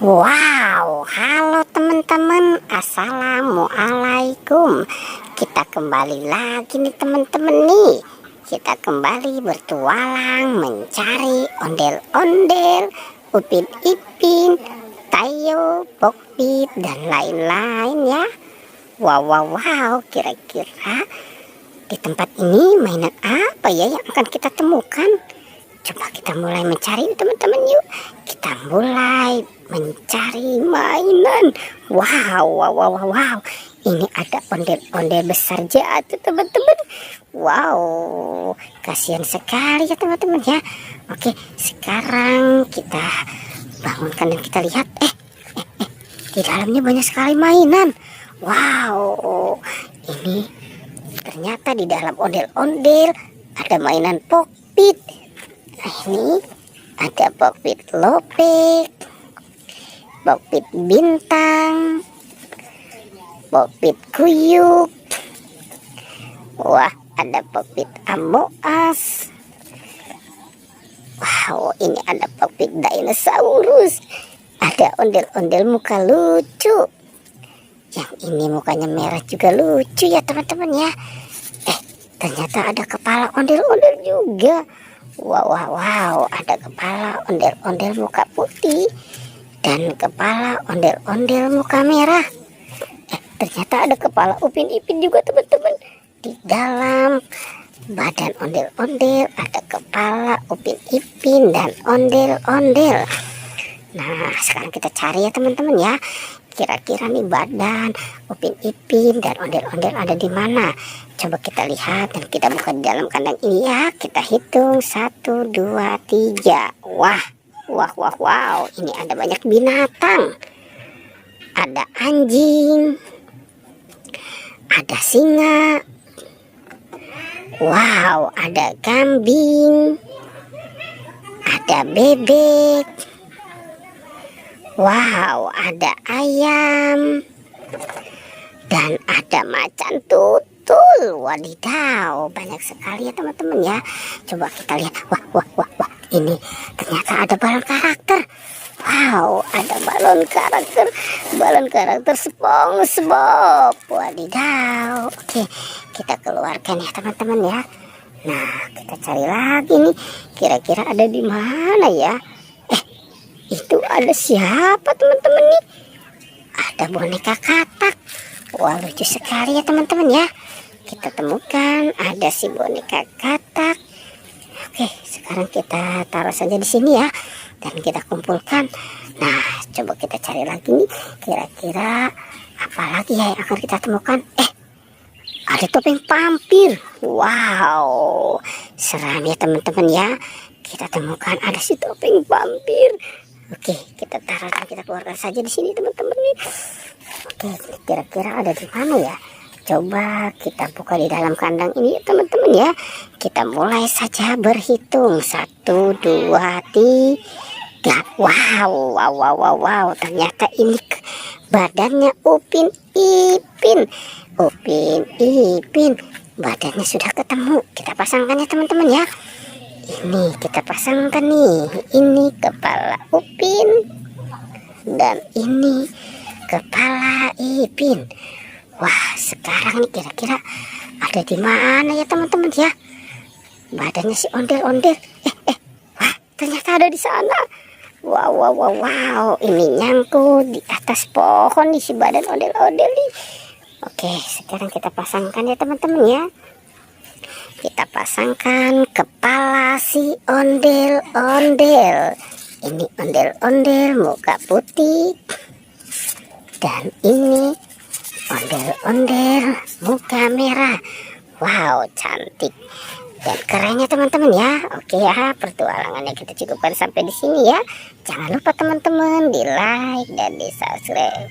Wow, halo teman-teman, assalamualaikum. Kita kembali lagi nih teman-teman nih. Kita kembali bertualang mencari ondel-ondel, Upin Ipin, Tayo, Pokpit, dan lain-lain ya. Wow, kira-kira di tempat ini mainan apa ya yang akan kita temukan? Coba kita mulai mencari teman-teman yuk. Kita mulai mencari mainan. Wow. Ini ada ondel-ondel besar jatuh teman-teman. Wow, kasihan sekali ya teman-teman ya. Oke, sekarang kita bangunkan dan kita lihat. Di dalamnya banyak sekali mainan. Wow, ini ternyata di dalam ondel-ondel ada mainan Pokpit. Ini ada Pokpit Lopek, Pokpit Bintang, Pokpit Kuyuk. Wah, ada Pokpit Amoas. Wow, ini ada Pokpit Dinosaurus. Ada ondel-ondel muka lucu. Yang ini mukanya merah juga lucu ya teman-teman ya. Ternyata ada kepala ondel-ondel juga. Wow, ada kepala ondel-ondel muka putih dan kepala ondel-ondel muka merah. Ternyata ada kepala Upin Ipin juga teman-teman. Di dalam badan ondel-ondel ada kepala Upin Ipin dan ondel-ondel. Nah, sekarang kita cari ya teman-teman ya. Kira-kira nih badan Upin Ipin dan ondel-ondel ada di mana? Coba kita lihat dan kita buka di dalam kandang ini ya. Kita hitung 1, 2, 3. Wow. Ini ada banyak binatang. Ada anjing. Ada singa. Wow, ada kambing. Ada bebek. Wow, ada ayam dan ada macan tutul. Wadidaw, banyak sekali ya teman-teman ya. Coba kita lihat. Wah, ini ternyata ada balon karakter. Wow, ada balon karakter SpongeBob. Wadidaw. Oke, kita keluarkan ya teman-teman ya. Nah, kita cari lagi nih. Kira-kira ada di mana ya? Itu ada siapa teman-teman nih? Ada boneka katak. Wah, lucu sekali ya teman-teman ya. Kita temukan ada si boneka katak. Oke, sekarang kita taruh saja di sini ya. Dan kita kumpulkan. Nah, coba kita cari lagi nih. Kira-kira apa lagi ya yang akan kita temukan? Ada topeng vampir. Wow, seram ya teman-teman ya. Kita temukan ada si topeng vampir. Oke, kita taruh dan kita keluarkan saja di sini teman-teman nih. Oke, kira-kira ada di mana ya? Coba kita buka di dalam kandang ini teman-teman ya. Kita mulai saja berhitung 1, 2, 3. Wow. Ternyata ini badannya Upin Ipin. Badannya sudah ketemu. Kita pasangkan ya teman-teman ya. Ini kita pasangkan nih. Ini kepala Upin dan ini kepala Ipin. Wah, sekarang nih kira-kira ada di mana ya teman-teman ya? Badannya si ondel-ondel. Wah, ternyata ada di sana. Wow. Ini nyangkut di atas pohon nih si badan ondel-ondel nih. Oke, sekarang kita pasangkan ya teman-teman ya. Kita pasangkan kepala si ondel-ondel. Ini ondel-ondel muka putih. Dan ini ondel-ondel muka merah. Wow, cantik dan kerennya teman-teman ya. Oke ya, pertualangannya kita cukupkan sampai di sini ya. Jangan lupa teman-teman di like dan di subscribe.